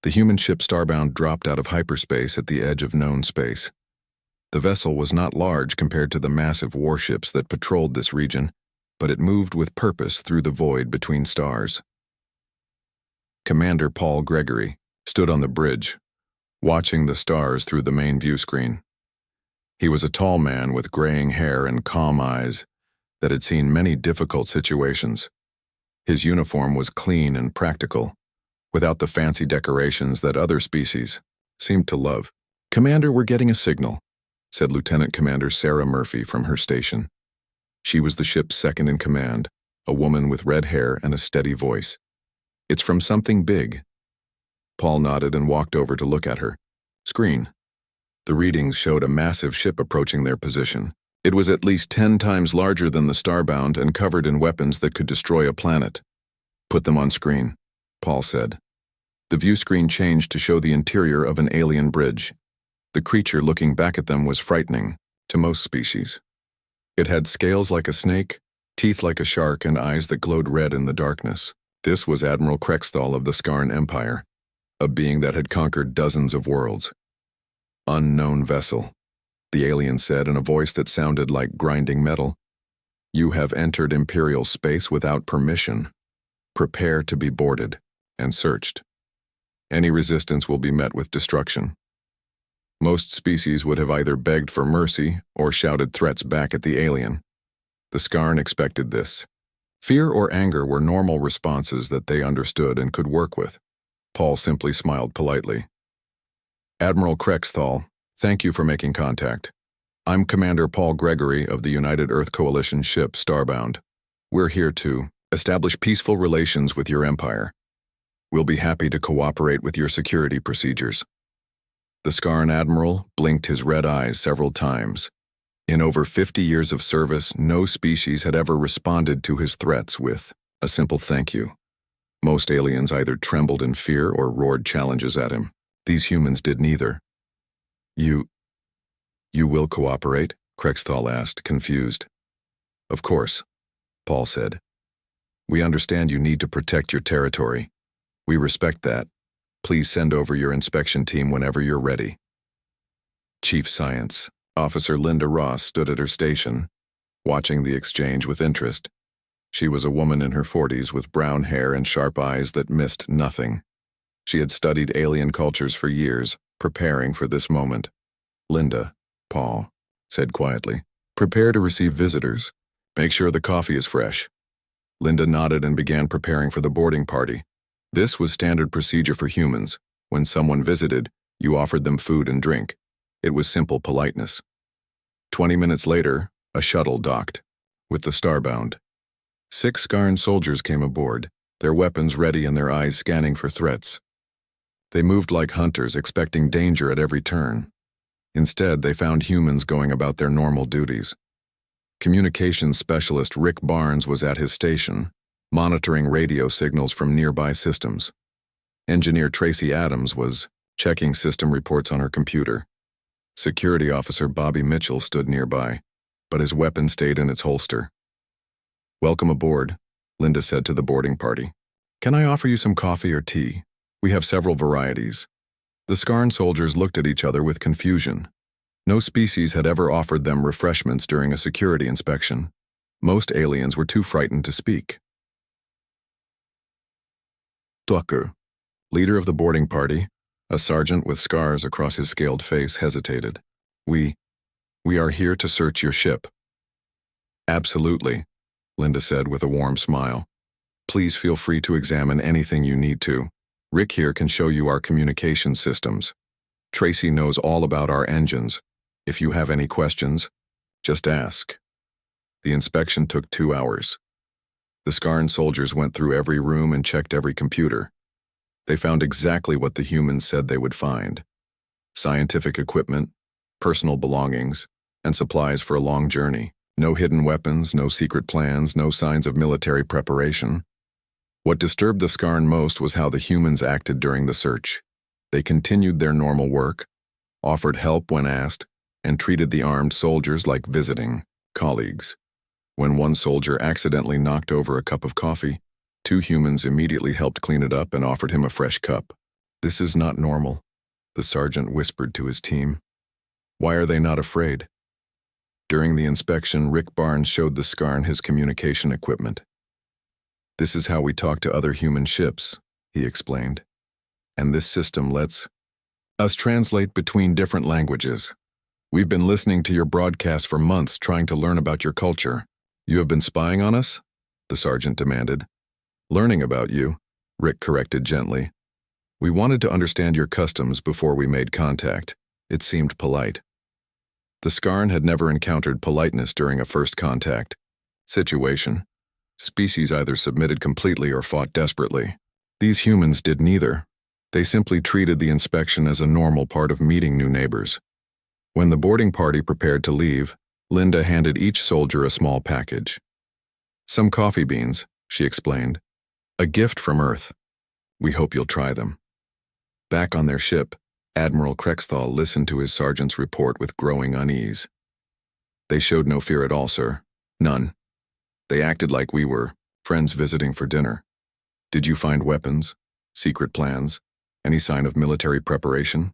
The human ship Starbound dropped out of hyperspace at the edge of known space. The vessel was not large compared to the massive warships that patrolled this region, but it moved with purpose through the void between stars. Commander Paul Gregory stood on the bridge, watching the stars through the main view screen. He was a tall man with graying hair and calm eyes that had seen many difficult situations. His uniform was clean and practical, without the fancy decorations that other species seemed to love. "Commander, we're getting a signal," said Lieutenant Commander Sarah Murphy from her station. She was the ship's second in command, a woman with red hair and a steady voice. "It's from something big." Paul nodded and walked over to look at her screen. The readings showed a massive ship approaching their position. It was at least 10 times larger than the Starbound and covered in weapons that could destroy a planet. "Put them on screen," Paul said. The view screen changed to show the interior of an alien bridge. The creature looking back at them was frightening to most species. It had scales like a snake, teeth like a shark, and eyes that glowed red in the darkness. This was Admiral Krexthal of the Skarn Empire, a being that had conquered dozens of worlds. "Unknown vessel," the alien said in a voice that sounded like grinding metal. "You have entered Imperial space without permission. Prepare to be boarded and searched. Any resistance will be met with destruction." Most species would have either begged for mercy or shouted threats back at the alien. The Skarn expected this. Fear or anger were normal responses that they understood and could work with. Paul simply smiled politely. "Admiral Krexthal, thank you for making contact. I'm Commander Paul Gregory of the United Earth Coalition ship Starbound. We're here to establish peaceful relations with your empire. We'll be happy to cooperate with your security procedures." The Skarn Admiral blinked his red eyes several times. In over 50 years of service, no species had ever responded to his threats with a simple thank you. Most aliens either trembled in fear or roared challenges at him. These humans did neither. You will cooperate?" Krexthal asked, confused. "Of course," Paul said. "We understand you need to protect your territory. We respect that. Please send over your inspection team whenever you're ready." Chief Science Officer Linda Ross stood at her station, watching the exchange with interest. She was a woman in her 40s with brown hair and sharp eyes that missed nothing. She had studied alien cultures for years, preparing for this moment. "Linda," Paul said quietly, "prepare to receive visitors. Make sure the coffee is fresh." Linda nodded and began preparing for the boarding party. This was standard procedure for humans. When someone visited, you offered them food and drink. It was simple politeness. 20 minutes later, a shuttle docked with the Starbound. 6 Skarn soldiers came aboard, their weapons ready and their eyes scanning for threats. They moved like hunters, expecting danger at every turn. Instead, they found humans going about their normal duties. Communications specialist Rick Barnes was at his station, monitoring radio signals from nearby systems. Engineer Tracy Adams was checking system reports on her computer. Security officer Bobby Mitchell stood nearby, but his weapon stayed in its holster. "Welcome aboard," Linda said to the boarding party. "Can I offer you some coffee or tea? We have several varieties." The Skarn soldiers looked at each other with confusion. No species had ever offered them refreshments during a security inspection. Most aliens were too frightened to speak. Tucker, leader of the boarding party, a sergeant with scars across his scaled face, hesitated. We are here to search your ship." "Absolutely," Linda said with a warm smile. "Please feel free to examine anything you need to. Rick here can show you our communication systems. Tracy knows all about our engines. If you have any questions, just ask." The inspection took 2 hours. The Skarn soldiers went through every room and checked every computer. They found exactly what the humans said they would find: scientific equipment, personal belongings, and supplies for a long journey. No hidden weapons, no secret plans, no signs of military preparation. What disturbed the Skarn most was how the humans acted during the search. They continued their normal work, offered help when asked, and treated the armed soldiers like visiting colleagues. When one soldier accidentally knocked over a cup of coffee, 2 humans immediately helped clean it up and offered him a fresh cup. This is not normal, the sergeant whispered to his team. Why are they not afraid? During the inspection, Rick Barnes showed the Skarn his communication equipment. This is how we talk to other human ships, he explained. And this system lets us translate between different languages. We've been listening to your broadcast for months trying to learn about your culture. You have been spying on us? The sergeant demanded. Learning about you, Rick corrected gently. We wanted to understand your customs before we made contact. It seemed polite. The Skarn had never encountered politeness during a first contact situation. Species either submitted completely or fought desperately. These humans did neither. They simply treated the inspection as a normal part of meeting new neighbors. When the boarding party prepared to leave, Linda handed each soldier a small package. Some coffee beans, she explained. A gift from Earth. We hope you'll try them. Back on their ship, Admiral Krexthal listened to his sergeant's report with growing unease. They showed no fear at all, sir. None. They acted like we were friends visiting for dinner. Did you find weapons, secret plans, any sign of military preparation?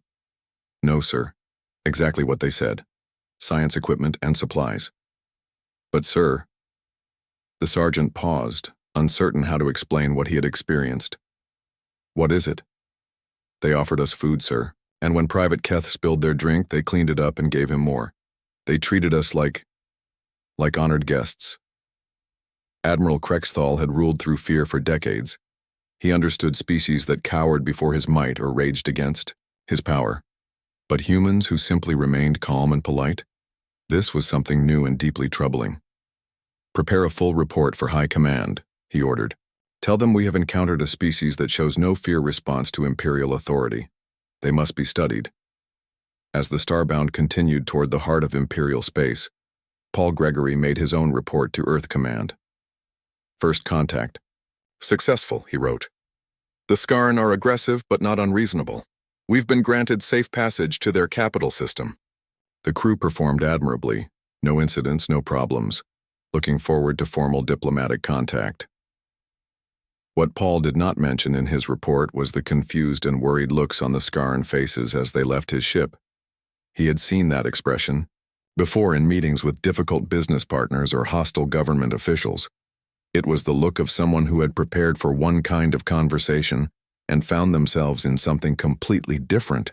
No, sir. Exactly what they said. Science equipment and supplies. But, sir, the sergeant paused, uncertain how to explain what he had experienced. What is it? They offered us food, sir, and when Private Keth spilled their drink, they cleaned it up and gave him more. They treated us like honored guests. Admiral Krexthal had ruled through fear for decades. He understood species that cowered before his might or raged against his power. But humans who simply remained calm and polite? This was something new and deeply troubling. Prepare a full report for High Command, he ordered. Tell them we have encountered a species that shows no fear response to Imperial authority. They must be studied. As the Starbound continued toward the heart of Imperial space, Paul Gregory made his own report to Earth Command. First contact. Successful, he wrote. The Skarn are aggressive but not unreasonable. We've been granted safe passage to their capital system. The crew performed admirably. No incidents, no problems. Looking forward to formal diplomatic contact. What Paul did not mention in his report was the confused and worried looks on the Skarn faces as they left his ship. He had seen that expression before in meetings with difficult business partners or hostile government officials. It was the look of someone who had prepared for one kind of conversation and found themselves in something completely different.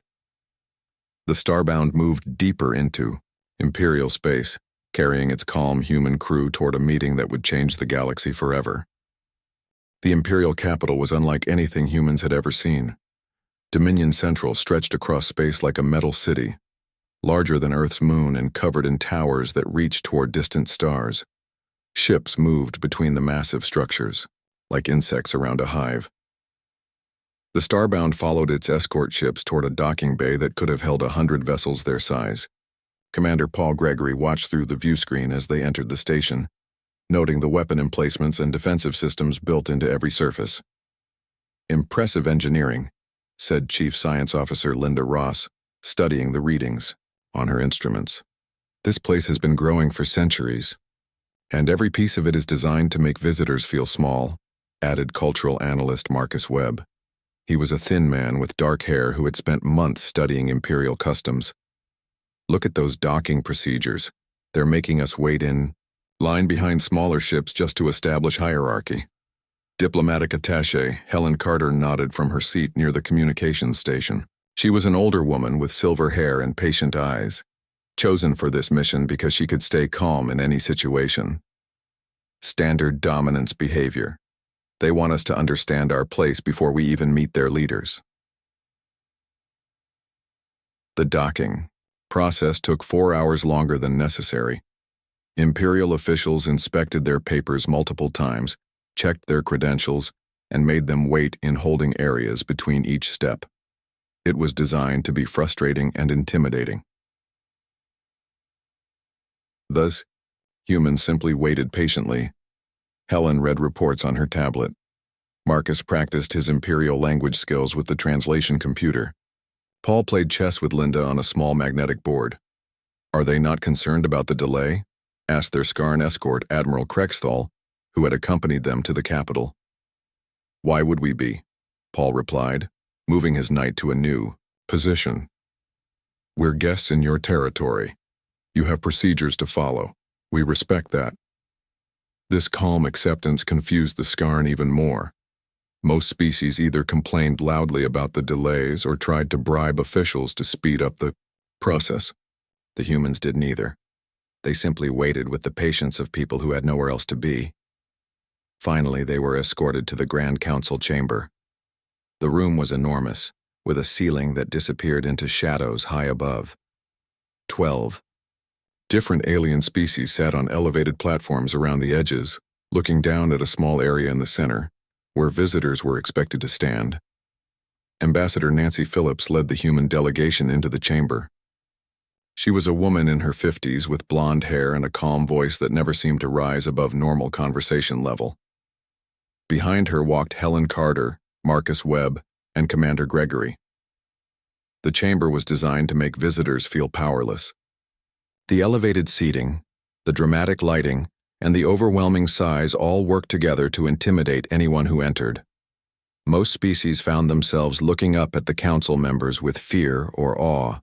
The Starbound moved deeper into Imperial space, carrying its calm human crew toward a meeting that would change the galaxy forever. The Imperial capital was unlike anything humans had ever seen. Dominion Central stretched across space like a metal city, larger than Earth's moon and covered in towers that reached toward distant stars. Ships moved between the massive structures, like insects around a hive. The Starbound followed its escort ships toward a docking bay that could have held 100 vessels their size. Commander Paul Gregory watched through the viewscreen as they entered the station, noting the weapon emplacements and defensive systems built into every surface. Impressive engineering, said Chief Science Officer Linda Ross, studying the readings on her instruments. This place has been growing for centuries, and every piece of it is designed to make visitors feel small, added cultural analyst Marcus Webb. He was a thin man with dark hair who had spent months studying Imperial customs. Look at those docking procedures. They're making us wait in line behind smaller ships just to establish hierarchy. Diplomatic attaché Helen Carter nodded from her seat near the communications station. She was an older woman with silver hair and patient eyes, chosen for this mission because she could stay calm in any situation. Standard dominance behavior. They want us to understand our place before we even meet their leaders. The docking process took 4 hours longer than necessary. Imperial officials inspected their papers multiple times, checked their credentials, and made them wait in holding areas between each step. It was designed to be frustrating and intimidating. Thus, humans simply waited patiently. Helen read reports on her tablet. Marcus practiced his Imperial language skills with the translation computer. Paul played chess with Linda on a small magnetic board. Are they not concerned about the delay? Asked their Skarn escort, Admiral Krexthal, who had accompanied them to the capital. Why would we be? Paul replied. moving his knight to a new position. We're guests in your territory. You have procedures to follow. We respect that. This calm acceptance confused the Skarn even more. Most species either complained loudly about the delays or tried to bribe officials to speed up the process. The humans did neither. They simply waited with the patience of people who had nowhere else to be. Finally, they were escorted to the Grand Council chamber. The room was enormous, with a ceiling that disappeared into shadows high above. 12 different alien species sat on elevated platforms around the edges, looking down at a small area in the center, where visitors were expected to stand. Ambassador Nancy Phillips led the human delegation into the chamber. She was a woman in her 50s with blonde hair and a calm voice that never seemed to rise above normal conversation level. Behind her walked Helen Carter, Marcus Webb, and Commander Gregory. The chamber was designed to make visitors feel powerless. The elevated seating, the dramatic lighting, and the overwhelming size all worked together to intimidate anyone who entered. Most species found themselves looking up at the council members with fear or awe.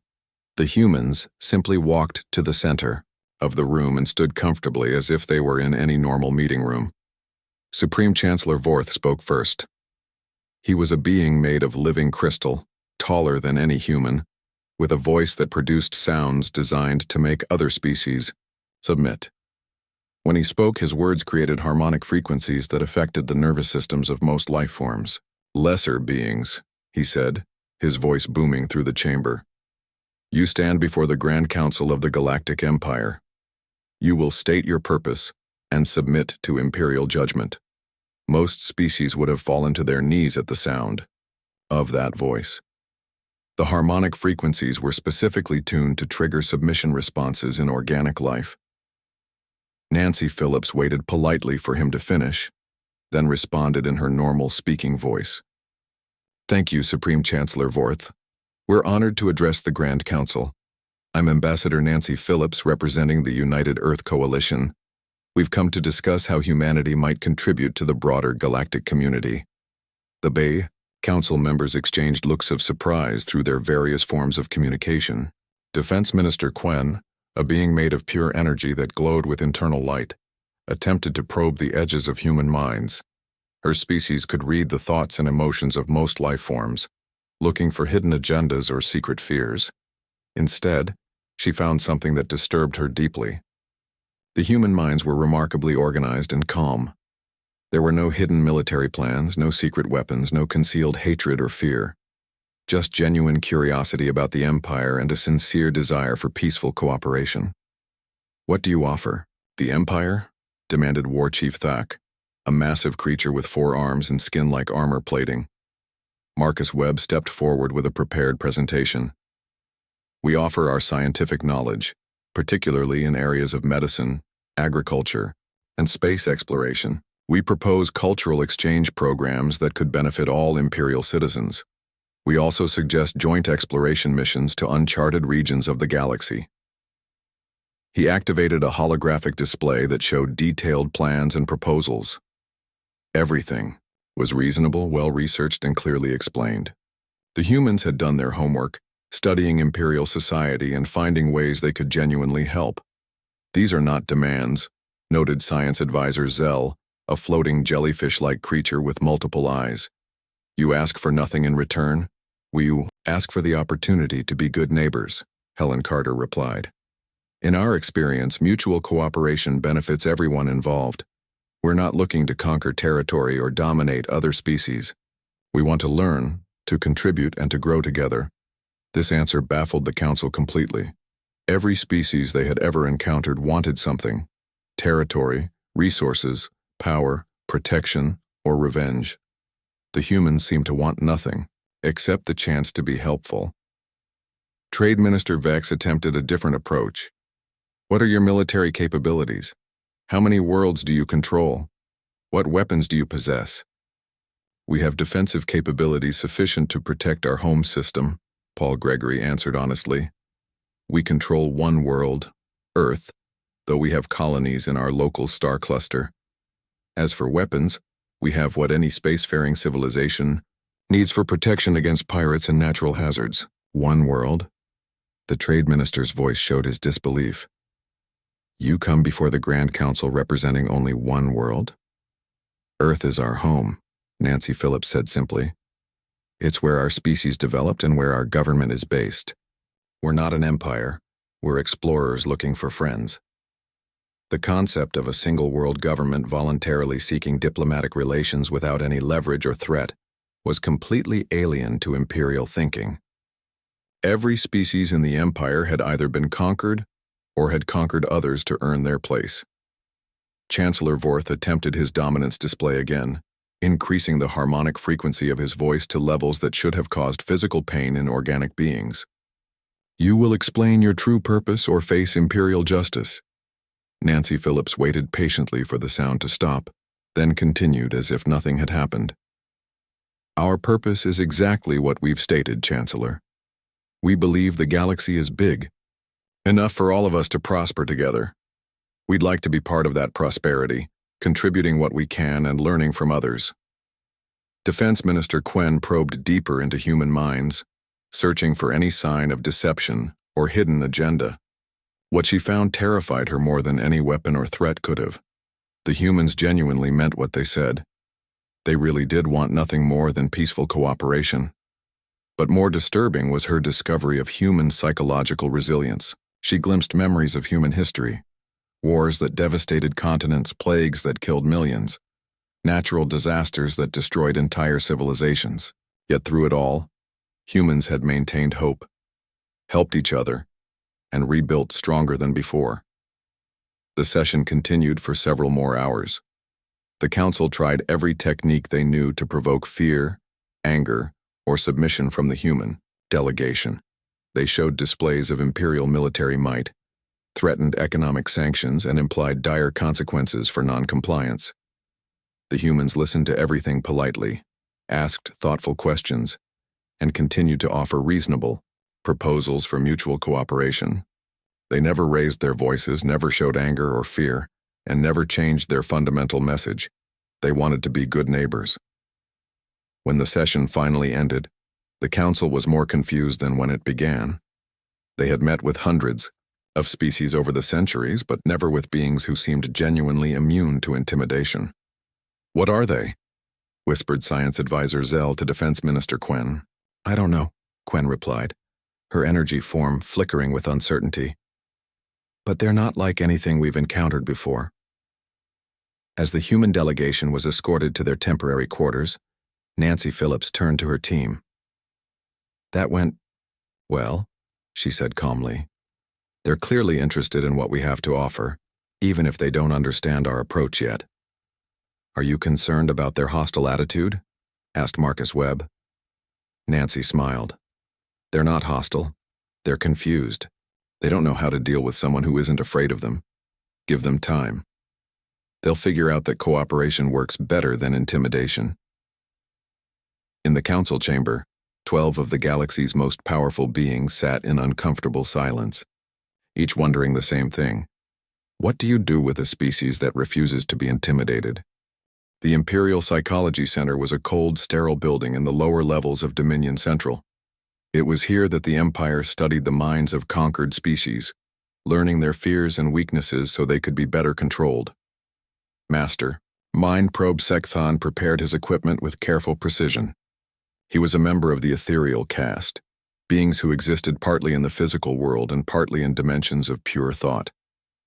The humans simply walked to the center of the room and stood comfortably as if they were in any normal meeting room. Supreme Chancellor Vorth spoke first. He was a being made of living crystal, taller than any human, with a voice that produced sounds designed to make other species submit. When he spoke, his words created harmonic frequencies that affected the nervous systems of most life forms. Lesser beings, he said, his voice booming through the chamber. You stand before the Grand Council of the Galactic Empire. You will state your purpose and submit to imperial judgment. Most species would have fallen to their knees at the sound of that voice. The harmonic frequencies were specifically tuned to trigger submission responses in organic life. Nancy Phillips waited politely for him to finish, then responded in her normal speaking voice. Thank you, Supreme Chancellor Vorth. We're honored to address the Grand Council. I'm Ambassador Nancy Phillips representing the United Earth Coalition. We've come to discuss how humanity might contribute to the broader galactic community. The Bay Council members exchanged looks of surprise through their various forms of communication. Defense Minister Quen, a being made of pure energy that glowed with internal light, attempted to probe the edges of human minds. Her species could read the thoughts and emotions of most life forms, looking for hidden agendas or secret fears. Instead, she found something that disturbed her deeply. The human minds were remarkably organized and calm. There were no hidden military plans, no secret weapons, no concealed hatred or fear. Just genuine curiosity about the Empire and a sincere desire for peaceful cooperation. What do you offer? The Empire? Demanded War Chief Thak, a massive creature with 4 arms and skin like armor plating. Marcus Webb stepped forward with a prepared presentation. We offer our scientific knowledge, particularly in areas of medicine, agriculture, and space exploration. We propose cultural exchange programs that could benefit all Imperial citizens. We also suggest joint exploration missions to uncharted regions of the galaxy. He activated a holographic display that showed detailed plans and proposals. Everything was reasonable, well-researched, and clearly explained. The humans had done their homework, studying Imperial society and finding ways they could genuinely help. These are not demands, noted science advisor Zell, a floating jellyfish-like creature with multiple eyes. You ask for nothing in return? We ask for the opportunity to be good neighbors, Helen Carter replied. In our experience, mutual cooperation benefits everyone involved. We're not looking to conquer territory or dominate other species. We want to learn, to contribute, and to grow together. This answer baffled the Council completely. Every species they had ever encountered wanted something: territory, resources, power, protection, or revenge. The humans seemed to want nothing, except the chance to be helpful. Trade Minister Vex attempted a different approach. What are your military capabilities? How many worlds do you control? What weapons do you possess? We have defensive capabilities sufficient to protect our home system, Paul Gregory answered honestly. We control one world, Earth, though we have colonies in our local star cluster. As for weapons, we have what any spacefaring civilization Needs for protection against pirates and natural hazards. One world? The trade minister's voice showed his disbelief. You come before the Grand Council representing only one world? Earth is our home, Nancy Phillips said simply. It's where our species developed and where our government is based. We're not an empire. We're explorers looking for friends. The concept of a single world government voluntarily seeking diplomatic relations without any leverage or threat was completely alien to imperial thinking. Every species in the empire had either been conquered or had conquered others to earn their place. Chancellor Vorth attempted his dominance display again, increasing the harmonic frequency of his voice to levels that should have caused physical pain in organic beings. You will explain your true purpose or face imperial justice. Nancy Phillips waited patiently for the sound to stop, then continued as if nothing had happened. Our purpose is exactly what we've stated, Chancellor. We believe the galaxy is big, enough for all of us to prosper together. We'd like to be part of that prosperity, contributing what we can and learning from others. Defense Minister Quen probed deeper into human minds, searching for any sign of deception or hidden agenda. What she found terrified her more than any weapon or threat could have. The humans genuinely meant what they said. They really did want nothing more than peaceful cooperation. But more disturbing was her discovery of human psychological resilience. She glimpsed memories of human history. Wars that devastated continents, plagues that killed millions, natural disasters that destroyed entire civilizations. Yet through it all, humans had maintained hope, helped each other, and rebuilt stronger than before. The session continued for several more hours. The council tried every technique they knew to provoke fear, anger, or submission from the human delegation. They showed displays of imperial military might, threatened economic sanctions, and implied dire consequences for non-compliance. The humans listened to everything politely, asked thoughtful questions, and continued to offer reasonable proposals for mutual cooperation. They never raised their voices, never showed anger or fear, and never changed their fundamental message. They wanted to be good neighbors. When the session finally ended, the council was more confused than when it began. They had met with hundreds of species over the centuries, but never with beings who seemed genuinely immune to intimidation. What are they? Whispered Science Advisor Zell to Defense Minister Quen. I don't know, Quen replied, her energy form flickering with uncertainty. But they're not like anything we've encountered before. As the human delegation was escorted to their temporary quarters, Nancy Phillips turned to her team. That went well, she said calmly. They're clearly interested in what we have to offer, even if they don't understand our approach yet. Are you concerned about their hostile attitude? Asked Marcus Webb. Nancy smiled. They're not hostile. They're confused. They don't know how to deal with someone who isn't afraid of them. Give them time. They'll figure out that cooperation works better than intimidation. In the council chamber, 12 of the galaxy's most powerful beings sat in uncomfortable silence, each wondering the same thing. What do you do with a species that refuses to be intimidated? The Imperial Psychology Center was a cold, sterile building in the lower levels of Dominion Central. It was here that the Empire studied the minds of conquered species, learning their fears and weaknesses so they could be better controlled. Master, Mind Probe Sekthon prepared his equipment with careful precision. He was a member of the ethereal caste, beings who existed partly in the physical world and partly in dimensions of pure thought.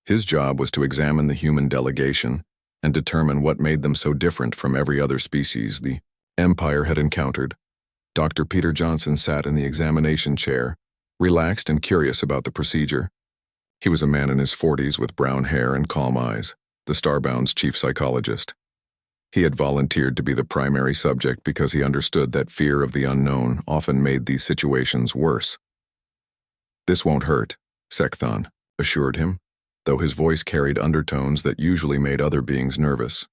His job was to examine the human delegation and determine what made them so different from every other species the Empire had encountered. Dr. Peter Johnson sat in the examination chair, relaxed and curious about the procedure. He was a man in his 40s with brown hair and calm eyes, the Starbound's chief psychologist. He had volunteered to be the primary subject because he understood that fear of the unknown often made these situations worse. This won't hurt, Sekthon assured him, though his voice carried undertones that usually made other beings nervous.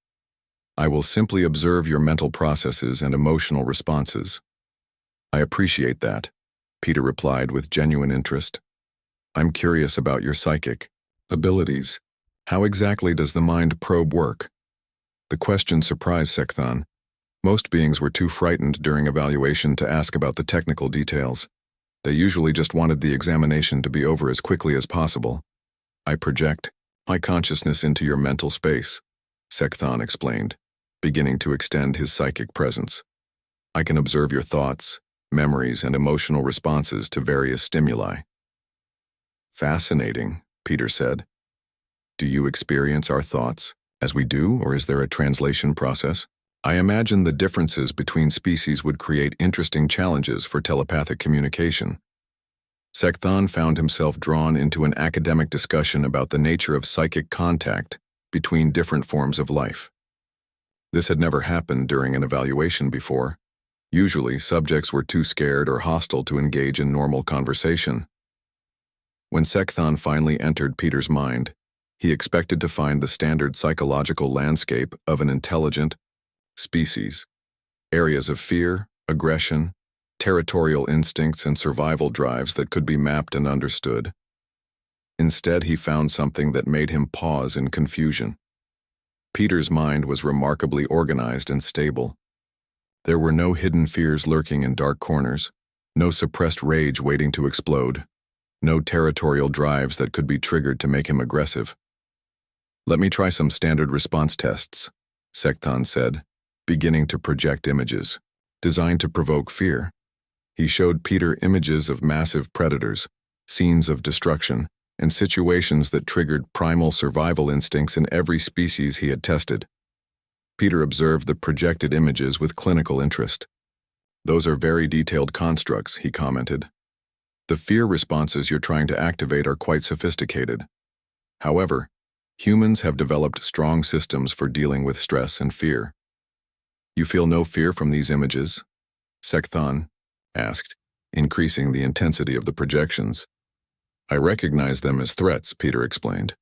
I will simply observe your mental processes and emotional responses. I appreciate that, Peter replied with genuine interest. I'm curious about your psychic abilities. How exactly does the mind probe work? The question surprised Sekthon. Most beings were too frightened during evaluation to ask about the technical details. They usually just wanted the examination to be over as quickly as possible. I project my consciousness into your mental space, Sekthon explained, beginning to extend his psychic presence. I can observe your thoughts, memories, and emotional responses to various stimuli. Fascinating, Peter said. Do you experience our thoughts as we do, or is there a translation process? I imagine the differences between species would create interesting challenges for telepathic communication. Sekthon found himself drawn into an academic discussion about the nature of psychic contact between different forms of life. This had never happened during an evaluation before. Usually, subjects were too scared or hostile to engage in normal conversation. When Sekthon finally entered Peter's mind, he expected to find the standard psychological landscape of an intelligent species. Areas of fear, aggression, territorial instincts, and survival drives that could be mapped and understood. Instead, he found something that made him pause in confusion. Peter's mind was remarkably organized and stable. There were no hidden fears lurking in dark corners, no suppressed rage waiting to explode, no territorial drives that could be triggered to make him aggressive. Let me try some standard response tests, Sekthon said, beginning to project images, designed to provoke fear. He showed Peter images of massive predators, scenes of destruction, and situations that triggered primal survival instincts in every species he had tested. Peter observed the projected images with clinical interest. Those are very detailed constructs, he commented. The fear responses you're trying to activate are quite sophisticated. However, humans have developed strong systems for dealing with stress and fear. You feel no fear from these images? Sekthon asked, increasing the intensity of the projections. I recognize them as threats, Peter explained.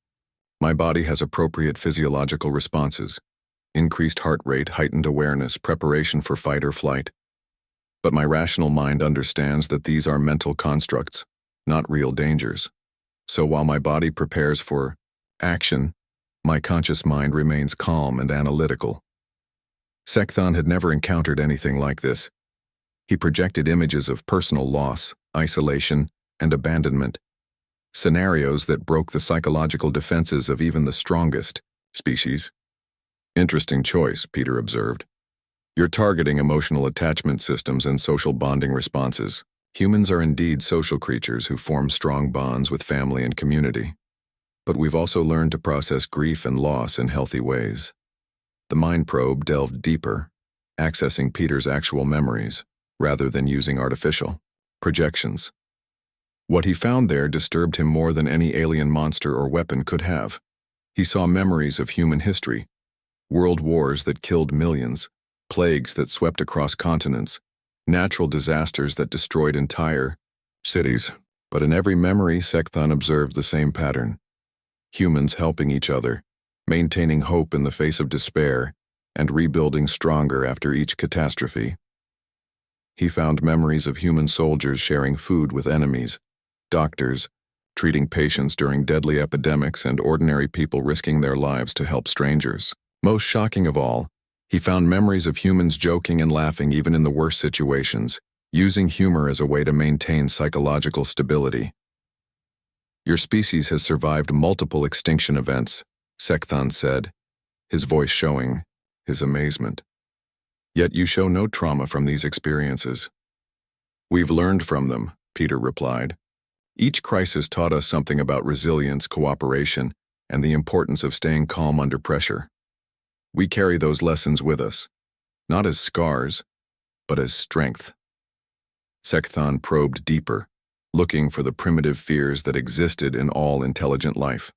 My body has appropriate physiological responses, increased heart rate, heightened awareness, preparation for fight or flight. But my rational mind understands that these are mental constructs, not real dangers. So while my body prepares for action, my conscious mind remains calm and analytical. Sekthon had never encountered anything like this. He projected images of personal loss, isolation, and abandonment, scenarios that broke the psychological defenses of even the strongest species. Interesting choice, Peter observed. You're targeting emotional attachment systems and social bonding responses. Humans are indeed social creatures who form strong bonds with family and community. But we've also learned to process grief and loss in healthy ways. The mind probe delved deeper, accessing Peter's actual memories, rather than using artificial projections. What he found there disturbed him more than any alien monster or weapon could have. He saw memories of human history, world wars that killed millions, plagues that swept across continents, natural disasters that destroyed entire cities. But in every memory, Sekthon observed the same pattern. Humans helping each other, maintaining hope in the face of despair, and rebuilding stronger after each catastrophe. He found memories of human soldiers sharing food with enemies, doctors treating patients during deadly epidemics, and ordinary people risking their lives to help strangers. Most shocking of all, he found memories of humans joking and laughing even in the worst situations, using humor as a way to maintain psychological stability. Your species has survived multiple extinction events, Sekthon said, his voice showing his amazement. Yet you show no trauma from these experiences. We've learned from them, Peter replied. Each crisis taught us something about resilience, cooperation, and the importance of staying calm under pressure. We carry those lessons with us, not as scars, but as strength. Sekthon probed deeper, looking for the primitive fears that existed in all intelligent life.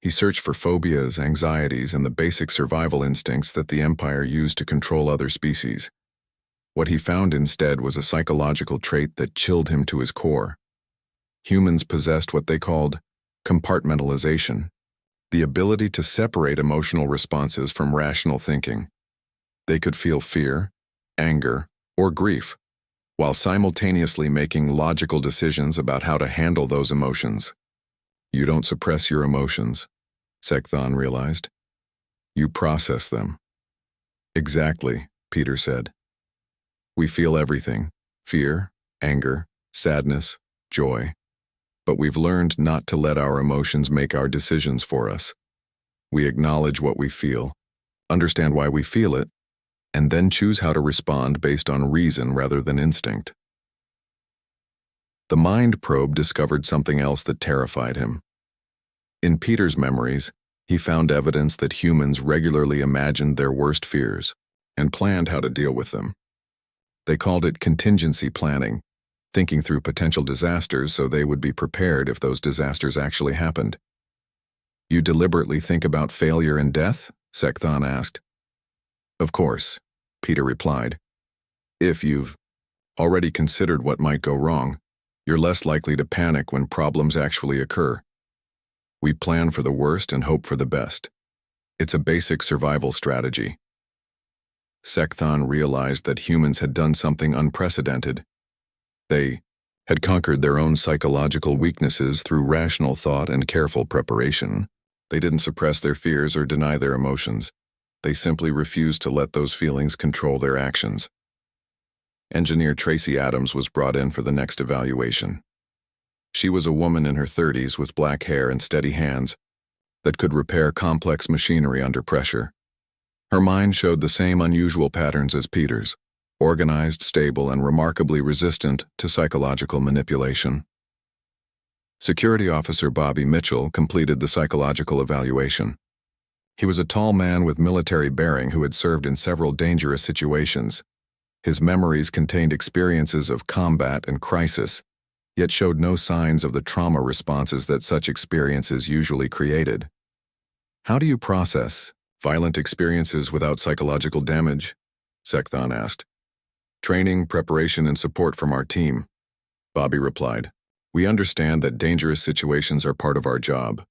He searched for phobias, anxieties, and the basic survival instincts that the Empire used to control other species. What he found instead was a psychological trait that chilled him to his core. Humans possessed what they called compartmentalization, the ability to separate emotional responses from rational thinking. They could feel fear, anger, or grief, while simultaneously making logical decisions about how to handle those emotions. You don't suppress your emotions, Sekthon realized. You process them. Exactly, Peter said. We feel everything: fear, anger, sadness, joy. But we've learned not to let our emotions make our decisions for us. We acknowledge what we feel, understand why we feel it, and then choose how to respond based on reason rather than instinct. The mind probe discovered something else that terrified him. In Peter's memories, he found evidence that humans regularly imagined their worst fears and planned how to deal with them. They called it contingency planning, thinking through potential disasters so they would be prepared if those disasters actually happened. You deliberately think about failure and death? Sekthon asked. Of course, Peter replied. If you've already considered what might go wrong, you're less likely to panic when problems actually occur. We plan for the worst and hope for the best. It's a basic survival strategy. Sekthon realized that humans had done something unprecedented. They had conquered their own psychological weaknesses through rational thought and careful preparation. They didn't suppress their fears or deny their emotions. They simply refused to let those feelings control their actions. Engineer Tracy Adams was brought in for the next evaluation. She was a woman in her 30s with black hair and steady hands that could repair complex machinery under pressure. Her mind showed the same unusual patterns as Peter's: organized, stable, and remarkably resistant to psychological manipulation. Security Officer Bobby Mitchell completed the psychological evaluation. He was a tall man with military bearing who had served in several dangerous situations. His memories contained experiences of combat and crisis, yet showed no signs of the trauma responses that such experiences usually created. How do you process violent experiences without psychological damage? Sekthon asked. Training, preparation, and support from our team, Bobby replied. We understand that dangerous situations are part of our job.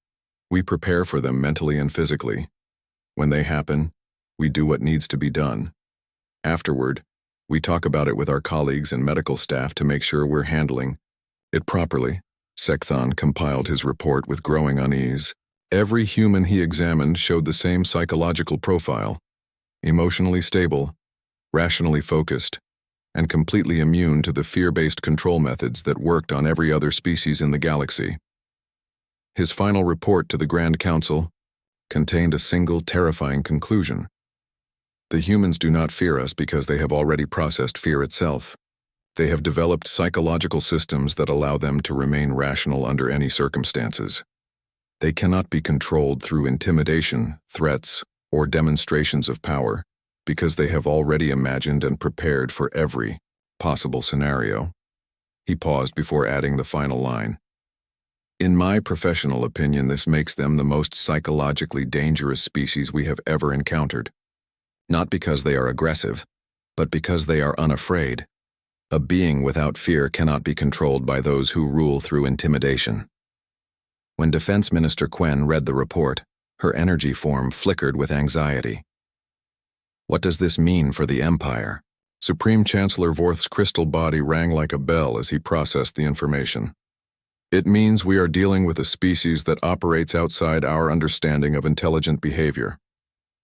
We prepare for them mentally and physically. When they happen, we do what needs to be done. Afterward, we talk about it with our colleagues and medical staff to make sure we're handling it properly. Sekthon compiled his report with growing unease. Every human he examined showed the same psychological profile: emotionally stable, rationally focused, and completely immune to the fear-based control methods that worked on every other species in the galaxy. His final report to the Grand Council contained a single terrifying conclusion. The humans do not fear us because they have already processed fear itself. They have developed psychological systems that allow them to remain rational under any circumstances. They cannot be controlled through intimidation, threats, or demonstrations of power, because they have already imagined and prepared for every possible scenario. He paused before adding the final line. In my professional opinion, this makes them the most psychologically dangerous species we have ever encountered. Not because they are aggressive, but because they are unafraid. A being without fear cannot be controlled by those who rule through intimidation. When Defense Minister Quen read the report, her energy form flickered with anxiety. What does this mean for the Empire? Supreme Chancellor Vorth's crystal body rang like a bell as he processed the information. It means we are dealing with a species that operates outside our understanding of intelligent behavior.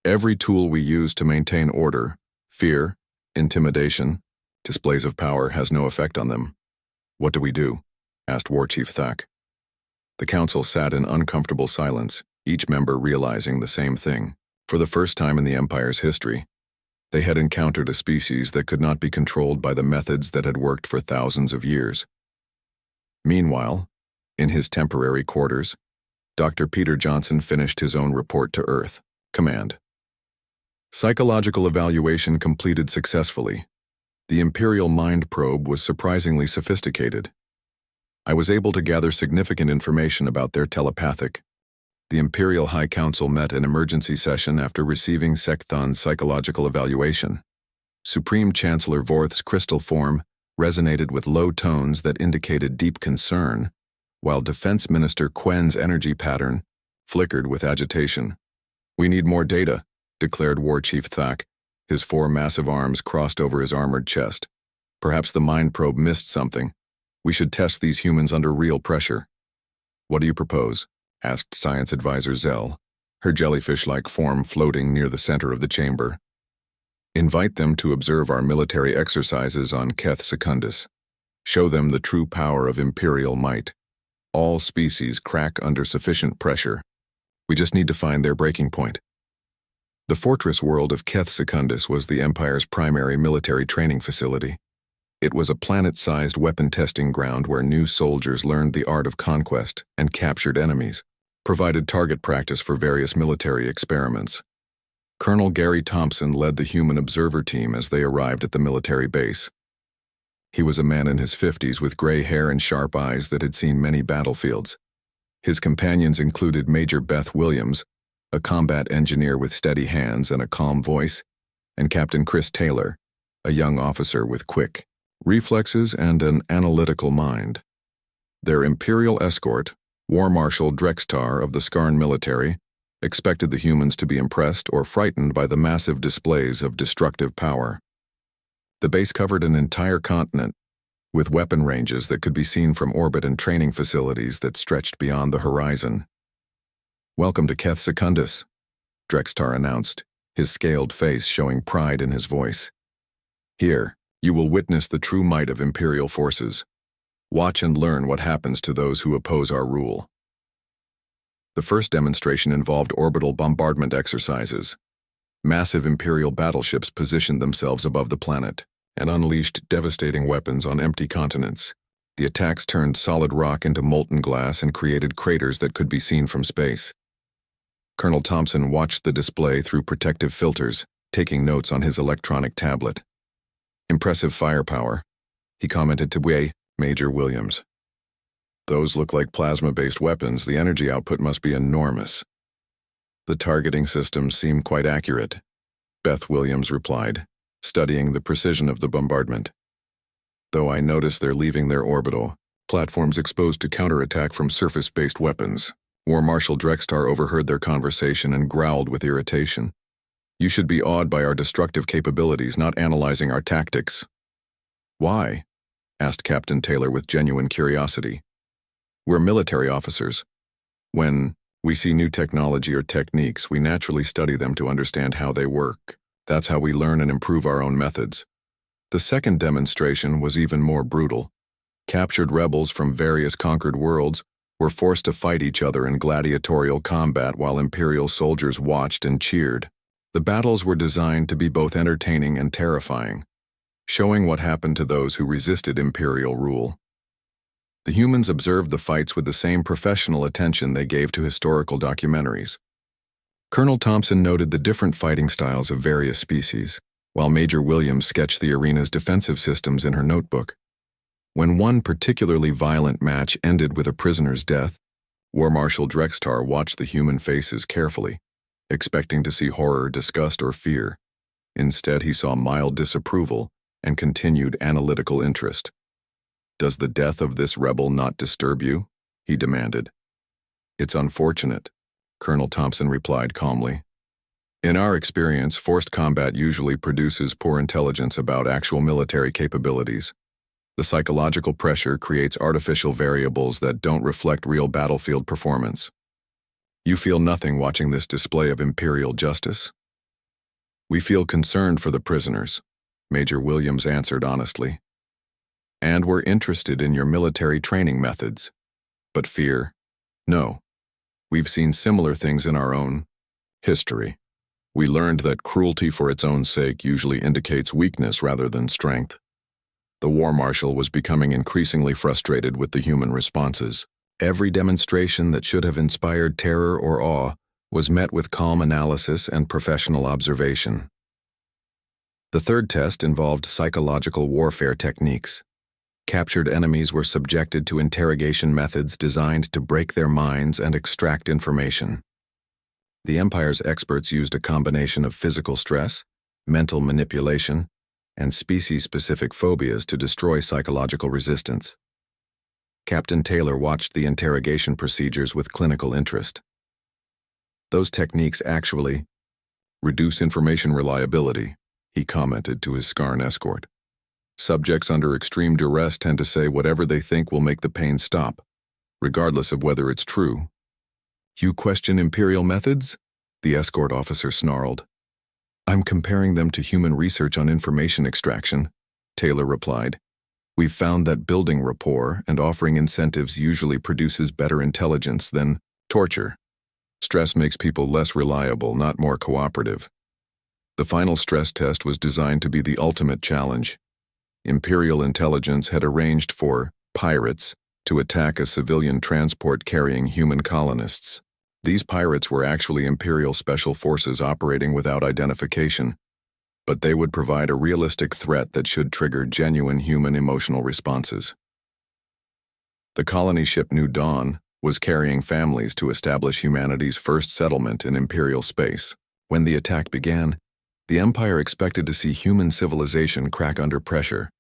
Every tool we use to maintain order, fear, intimidation, displays of power has no effect on them. What do we do? Asked War Chief Thak. The council sat in uncomfortable silence, each member realizing the same thing. For the first time in the Empire's history, they had encountered a species that could not be controlled by the methods that had worked for thousands of years. Meanwhile, in his temporary quarters, Dr. Peter Johnson finished his own report to Earth. Command. Psychological evaluation completed successfully. The Imperial Mind Probe was surprisingly sophisticated. I was able to gather significant information about their telepathic. The Imperial High Council met an emergency session after receiving Sekthon's psychological evaluation. Supreme Chancellor Vorth's crystal form resonated with low tones that indicated deep concern, while Defense Minister Quen's energy pattern flickered with agitation. We need more data, declared War Chief Thak, his 4 massive arms crossed over his armored chest. Perhaps the mind probe missed something. We should test these humans under real pressure. What do you propose? Asked Science Advisor Zell, her jellyfish-like form floating near the center of the chamber. Invite them to observe our military exercises on Keth Secundus. Show them the true power of imperial might. All species crack under sufficient pressure. We just need to find their breaking point. The fortress world of Keth Secundus was the Empire's primary military training facility. It was a planet-sized weapon testing ground where new soldiers learned the art of conquest and captured enemies, provided target practice for various military experiments. Colonel Gary Thompson led the human observer team as they arrived at the military base. He was a man in his 50s with gray hair and sharp eyes that had seen many battlefields. His companions included Major Beth Williams, a combat engineer with steady hands and a calm voice, and Captain Chris Taylor, a young officer with quick reflexes and an analytical mind. Their imperial escort, War Marshal Drextar of the Skarn military, expected the humans to be impressed or frightened by the massive displays of destructive power. The base covered an entire continent, with weapon ranges that could be seen from orbit and training facilities that stretched beyond the horizon. "Welcome to Keth Secundus," Drextar announced, his scaled face showing pride in his voice. "Here, you will witness the true might of Imperial forces. Watch and learn what happens to those who oppose our rule." The first demonstration involved orbital bombardment exercises. Massive Imperial battleships positioned themselves above the planet and unleashed devastating weapons on empty continents. The attacks turned solid rock into molten glass and created craters that could be seen from space. Colonel Thompson watched the display through protective filters, taking notes on his electronic tablet. "Impressive firepower," he commented to Major Williams. "Those look like plasma-based weapons. The energy output must be enormous." "The targeting systems seem quite accurate," Beth Williams replied, studying the precision of the bombardment. "Though I notice they're leaving their orbital platforms exposed to counterattack from surface-based weapons." War Marshal Drextar overheard their conversation and growled with irritation. "You should be awed by our destructive capabilities, not analyzing our tactics." "Why?" asked Captain Taylor with genuine curiosity. "We're military officers. When we see new technology or techniques, we naturally study them to understand how they work. That's how we learn and improve our own methods." The second demonstration was even more brutal. Captured rebels from various conquered worlds were forced to fight each other in gladiatorial combat while Imperial soldiers watched and cheered. The battles were designed to be both entertaining and terrifying, showing what happened to those who resisted Imperial rule. The humans observed the fights with the same professional attention they gave to historical documentaries. Colonel Thompson noted the different fighting styles of various species, while Major Williams sketched the arena's defensive systems in her notebook. When one particularly violent match ended with a prisoner's death, War Marshal Drextar watched the human faces carefully, expecting to see horror, disgust, or fear. Instead, he saw mild disapproval and continued analytical interest. "Does the death of this rebel not disturb you?" he demanded. "It's unfortunate," Colonel Thompson replied calmly. "In our experience, forced combat usually produces poor intelligence about actual military capabilities. The psychological pressure creates artificial variables that don't reflect real battlefield performance. You feel nothing watching this display of imperial justice?" "We feel concerned for the prisoners," Major Williams answered honestly. "And we're interested in your military training methods. But fear? No. We've seen similar things in our own history. We learned that cruelty for its own sake usually indicates weakness rather than strength." The War Marshal was becoming increasingly frustrated with the human responses. Every demonstration that should have inspired terror or awe was met with calm analysis and professional observation. The third test involved psychological warfare techniques. Captured enemies were subjected to interrogation methods designed to break their minds and extract information. The Empire's experts used a combination of physical stress, mental manipulation, and species-specific phobias to destroy psychological resistance. Captain Taylor watched the interrogation procedures with clinical interest. "Those techniques actually reduce information reliability," he commented to his Skarn escort. "Subjects under extreme duress tend to say whatever they think will make the pain stop, regardless of whether it's true." "You question Imperial methods?" the escort officer snarled. I'm comparing them to human research on information extraction, Taylor replied. We've found that building rapport and offering incentives usually produces better intelligence than torture. Stress makes people less reliable, not more cooperative. The final stress test was designed to be the ultimate challenge. Imperial intelligence had arranged for pirates to attack a civilian transport carrying human colonists. These pirates were actually Imperial Special Forces operating without identification, but they would provide a realistic threat that should trigger genuine human emotional responses. The colony ship New Dawn was carrying families to establish humanity's first settlement in Imperial space. When the attack began, the Empire expected to see human civilization crack under pressure,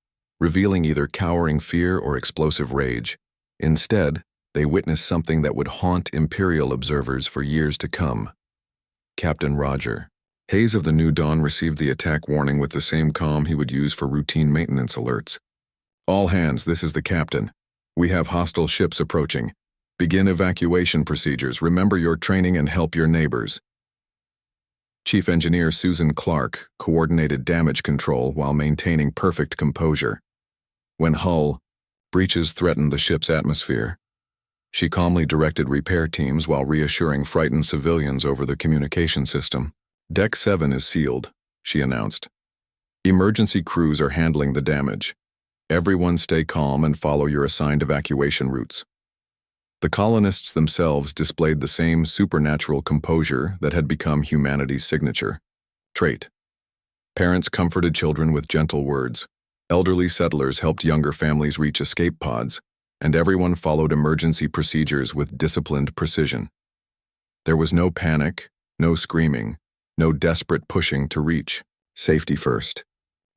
revealing either cowering fear or explosive rage. Instead, they witnessed something that would haunt Imperial observers for years to come. Captain Roger Hayes of the New Dawn received the attack warning with the same calm he would use for routine maintenance alerts. All hands, this is the captain. We have hostile ships approaching. Begin evacuation procedures. Remember your training and help your neighbors. Chief Engineer Susan Clark coordinated damage control while maintaining perfect composure. When hull breaches threatened the ship's atmosphere, she calmly directed repair teams while reassuring frightened civilians over the communication system. Deck 7 is sealed, she announced. Emergency crews are handling the damage. Everyone stay calm and follow your assigned evacuation routes. The colonists themselves displayed the same supernatural composure that had become humanity's signature trait. Parents comforted children with gentle words. Elderly settlers helped younger families reach escape pods, and everyone followed emergency procedures with disciplined precision. There was no panic, no screaming, no desperate pushing to reach. Safety first.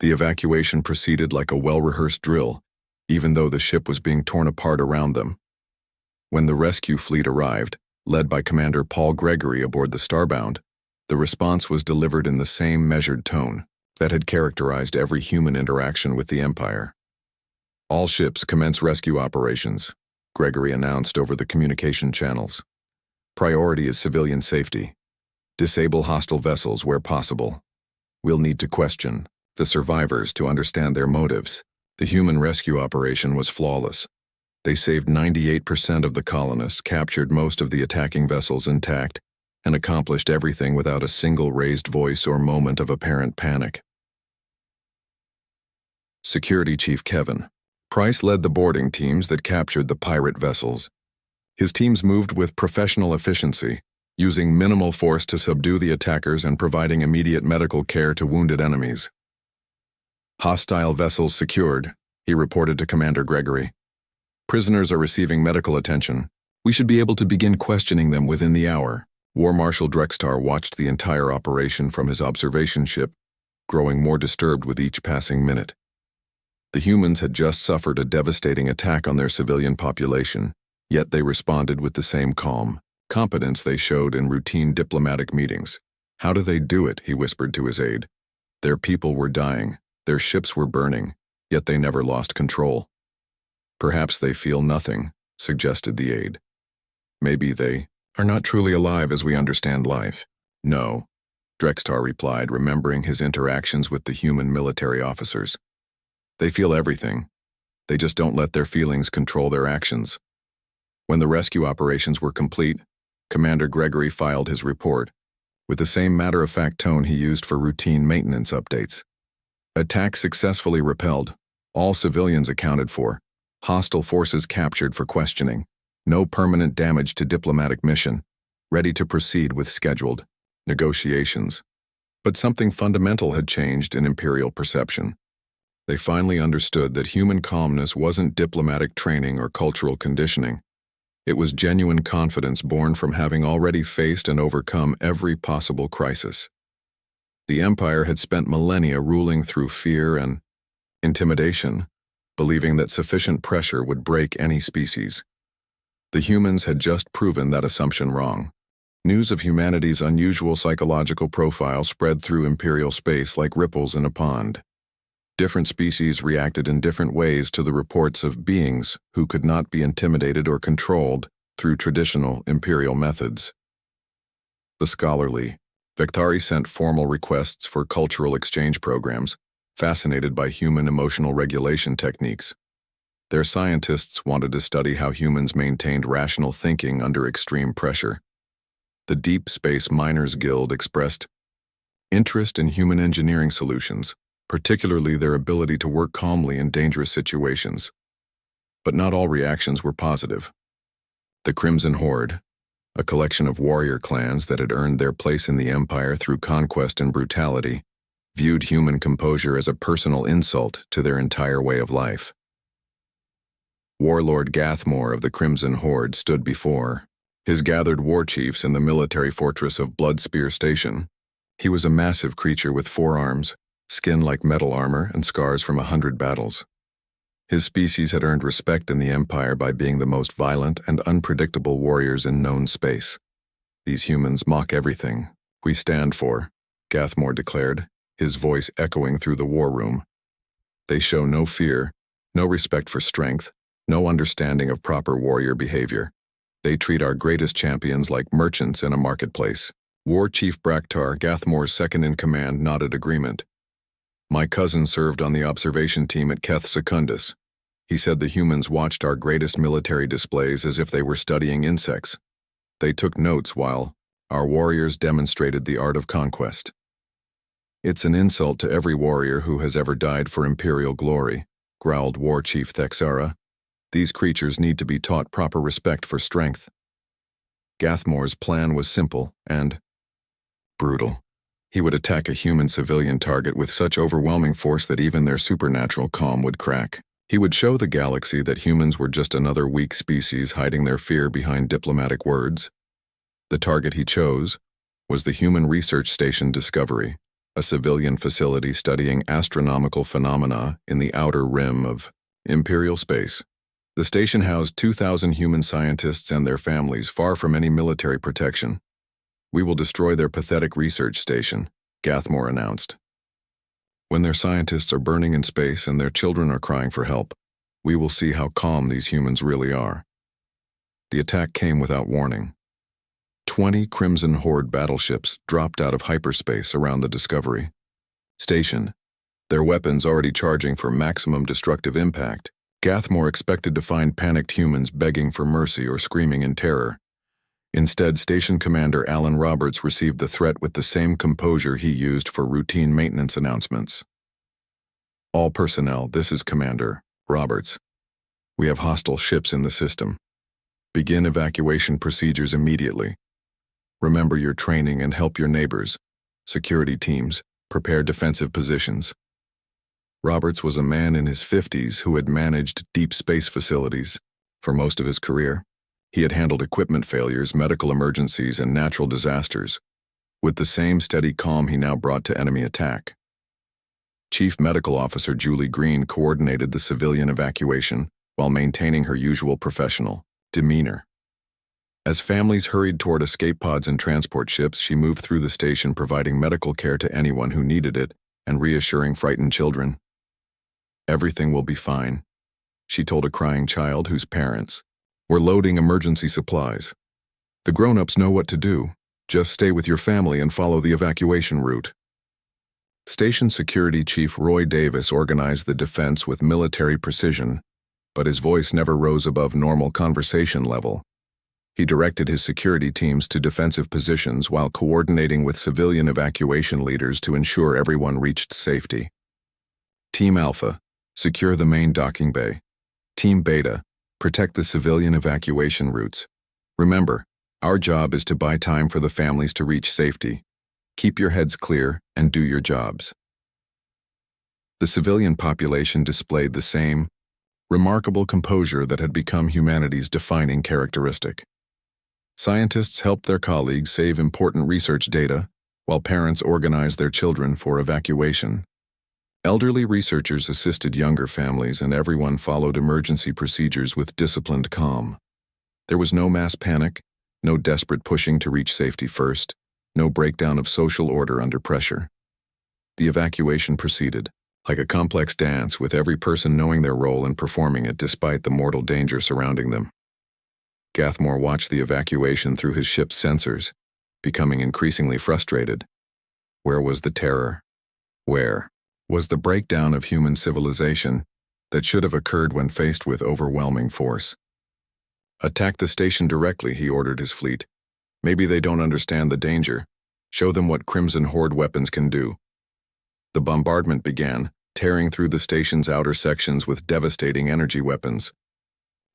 The evacuation proceeded like a well-rehearsed drill, even though the ship was being torn apart around them. When the rescue fleet arrived, led by Commander Paul Gregory aboard the Starbound, the response was delivered in the same measured tone that had characterized every human interaction with the Empire. All ships commence rescue operations, Gregory announced over the communication channels. Priority is civilian safety. Disable hostile vessels where possible. We'll need to question the survivors to understand their motives. The human rescue operation was flawless. They saved 98% of the colonists, captured most of the attacking vessels intact, and accomplished everything without a single raised voice or moment of apparent panic. Security Chief Kevin Price led the boarding teams that captured the pirate vessels. His teams moved with professional efficiency, using minimal force to subdue the attackers and providing immediate medical care to wounded enemies. Hostile vessels secured, he reported to Commander Gregory. Prisoners are receiving medical attention. We should be able to begin questioning them within the hour. War Marshal Drextar watched the entire operation from his observation ship, growing more disturbed with each passing minute. The humans had just suffered a devastating attack on their civilian population, yet they responded with the same calm competence they showed in routine diplomatic meetings. How do they do it? He whispered to his aide. Their people were dying, their ships were burning, yet they never lost control. Perhaps they feel nothing, suggested the aide. Maybe they are not truly alive as we understand life. No, Drextar replied, remembering his interactions with the human military officers. They feel everything. They just don't let their feelings control their actions. When the rescue operations were complete, Commander Gregory filed his report, with the same matter-of-fact tone he used for routine maintenance updates. Attack successfully repelled. All civilians accounted for. Hostile forces captured for questioning. No permanent damage to diplomatic mission. Ready to proceed with scheduled negotiations. But something fundamental had changed in Imperial perception. They finally understood that human calmness wasn't diplomatic training or cultural conditioning. It was genuine confidence born from having already faced and overcome every possible crisis. The Empire had spent millennia ruling through fear and intimidation, believing that sufficient pressure would break any species. The humans had just proven that assumption wrong. News of humanity's unusual psychological profile spread through Imperial space like ripples in a pond. Different species reacted in different ways to the reports of beings who could not be intimidated or controlled through traditional Imperial methods. The scholarly, Vectari sent formal requests for cultural exchange programs, fascinated by human emotional regulation techniques. Their scientists wanted to study how humans maintained rational thinking under extreme pressure. The Deep Space Miners Guild expressed interest in human engineering solutions, particularly their ability to work calmly in dangerous situations. But not all reactions were positive. The Crimson Horde, a collection of warrior clans that had earned their place in the Empire through conquest and brutality, viewed human composure as a personal insult to their entire way of life. Warlord Gathmore of the Crimson Horde stood before his gathered war chiefs in the military fortress of Bloodspear Station. He was a massive creature with 4 arms, skin like metal armor, and scars from 100 battles. His species had earned respect in the Empire by being the most violent and unpredictable warriors in known space. These humans mock everything we stand for, Gathmore declared, his voice echoing through the war room. They show no fear, no respect for strength, no understanding of proper warrior behavior. They treat our greatest champions like merchants in a marketplace. War Chief Braktar, Gathmore's second-in-command, nodded agreement. My cousin served on the observation team at Keth Secundus. He said the humans watched our greatest military displays as if they were studying insects. They took notes while our warriors demonstrated the art of conquest. It's an insult to every warrior who has ever died for imperial glory, growled War Chief Thexara. These creatures need to be taught proper respect for strength. Gathmore's plan was simple and brutal. He would attack a human civilian target with such overwhelming force that even their supernatural calm would crack. He would show the galaxy that humans were just another weak species hiding their fear behind diplomatic words. The target he chose was the Human Research Station Discovery, a civilian facility studying astronomical phenomena in the outer rim of imperial space. The station housed 2,000 human scientists and their families far from any military protection. We will destroy their pathetic research station, Gathmore announced. When their scientists are burning in space and their children are crying for help, we will see how calm these humans really are. The attack came without warning. 20 Crimson Horde battleships dropped out of hyperspace around the Discovery Station, their weapons already charging for maximum destructive impact. Gathmore expected to find panicked humans begging for mercy or screaming in terror. Instead, Station Commander Alan Roberts received the threat with the same composure he used for routine maintenance announcements. All personnel, this is Commander Roberts. We have hostile ships in the system. Begin evacuation procedures immediately. Remember your training and help your neighbors. Security teams, prepare defensive positions. Roberts was a man in his 50s who had managed deep space facilities for most of his career. He had handled equipment failures, medical emergencies, and natural disasters, with the same steady calm he now brought to enemy attack. Chief Medical Officer Julie Green coordinated the civilian evacuation while maintaining her usual professional demeanor. As families hurried toward escape pods and transport ships, she moved through the station providing medical care to anyone who needed it and reassuring frightened children. Everything will be fine, she told a crying child whose parents were loading emergency supplies. The grown-ups know what to do. Just stay with your family and follow the evacuation route. Station Security Chief Roy Davis organized the defense with military precision, but his voice never rose above normal conversation level. He directed his security teams to defensive positions while coordinating with civilian evacuation leaders to ensure everyone reached safety. Team Alpha, secure the main docking bay. Team Beta, protect the civilian evacuation routes. Remember, our job is to buy time for the families to reach safety. Keep your heads clear and do your jobs. The civilian population displayed the same remarkable composure that had become humanity's defining characteristic. Scientists helped their colleagues save important research data, while parents organized their children for evacuation. Elderly researchers assisted younger families, and everyone followed emergency procedures with disciplined calm. There was no mass panic, no desperate pushing to reach safety first, no breakdown of social order under pressure. The evacuation proceeded, like a complex dance, with every person knowing their role and performing it despite the mortal danger surrounding them. Gathmore watched the evacuation through his ship's sensors. becoming increasingly frustrated. Where was the terror? Where was the breakdown of human civilization that should have occurred when faced with overwhelming force? Attack the station directly, he ordered his fleet. Maybe they don't understand the danger. Show them what Crimson Horde weapons can do. The bombardment began, tearing through the station's outer sections with devastating energy weapons.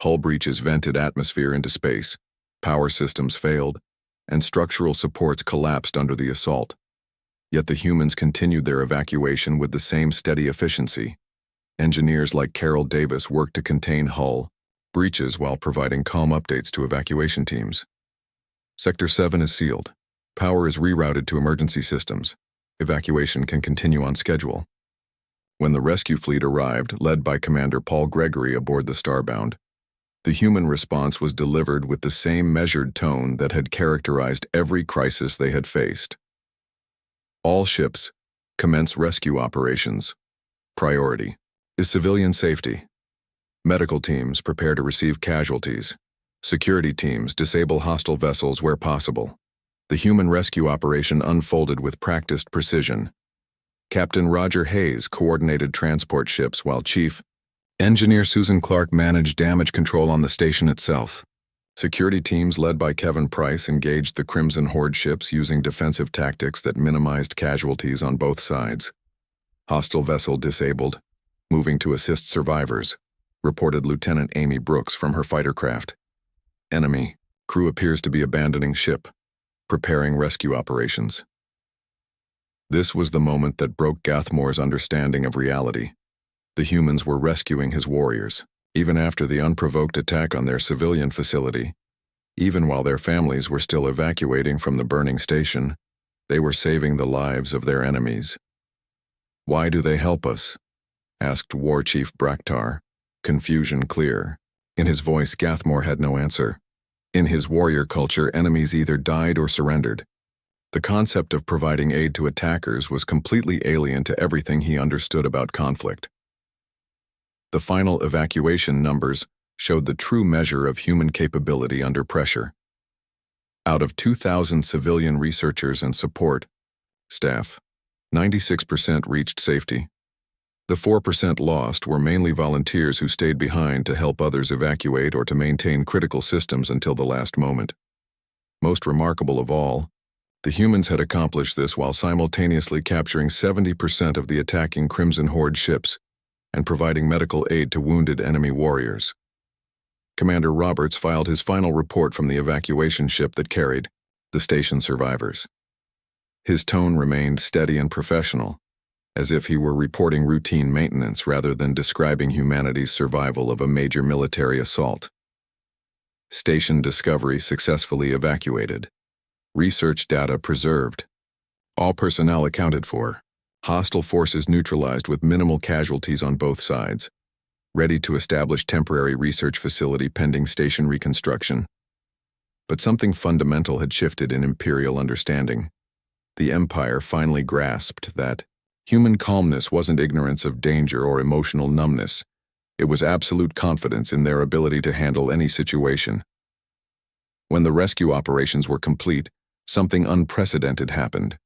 Hull breaches vented atmosphere into space, power systems failed, and structural supports collapsed under the assault. Yet the humans continued their evacuation with the same steady efficiency. Engineers like Carol Davis worked to contain hull breaches while providing calm updates to evacuation teams. Sector 7 is sealed. Power is rerouted to emergency systems. Evacuation can continue on schedule. When the rescue fleet arrived, led by Commander Paul Gregory aboard the Starbound, the human response was delivered with the same measured tone that had characterized every crisis they had faced. All ships, commence rescue operations. Priority is civilian safety. Medical teams prepare to receive casualties. Security teams disable hostile vessels where possible. The human rescue operation unfolded with practiced precision. Captain Roger Hayes coordinated transport ships while Chief Engineer Susan Clark managed damage control on the station itself. Security teams led by Kevin Price engaged the Crimson Horde ships using defensive tactics that minimized casualties on both sides. Hostile vessel disabled, moving to assist survivors, reported Lieutenant Amy Brooks from her fighter craft. Enemy crew appears to be abandoning ship, preparing rescue operations. This was the moment that broke Gathmore's understanding of reality. The humans were rescuing his warriors, even after the unprovoked attack on their civilian facility. Even while their families were still evacuating from the burning station, they were saving the lives of their enemies. "Why do they help us?" asked War Chief Braktar, confusion clear. In his voice, Gathmore had no answer. In his warrior culture, enemies either died or surrendered. The concept of providing aid to attackers was completely alien to everything he understood about conflict. The final evacuation numbers showed the true measure of human capability under pressure. Out of 2,000 civilian researchers and support staff, 96% reached safety. The 4% lost were mainly volunteers who stayed behind to help others evacuate or to maintain critical systems until the last moment. Most remarkable of all, the humans had accomplished this while simultaneously capturing 70% of the attacking Crimson Horde ships and providing medical aid to wounded enemy warriors. Commander Roberts filed his final report from the evacuation ship that carried the station survivors. His tone remained steady and professional, as if he were reporting routine maintenance rather than describing humanity's survival of a major military assault. Station Discovery successfully evacuated. Research data preserved. All personnel accounted for. Hostile forces neutralized with minimal casualties on both sides. Ready to establish temporary research facility pending station reconstruction. But something fundamental had shifted in Imperial understanding. The Empire finally grasped that human calmness wasn't ignorance of danger or emotional numbness. It was absolute confidence in their ability to handle any situation. When the rescue operations were complete, something unprecedented happened.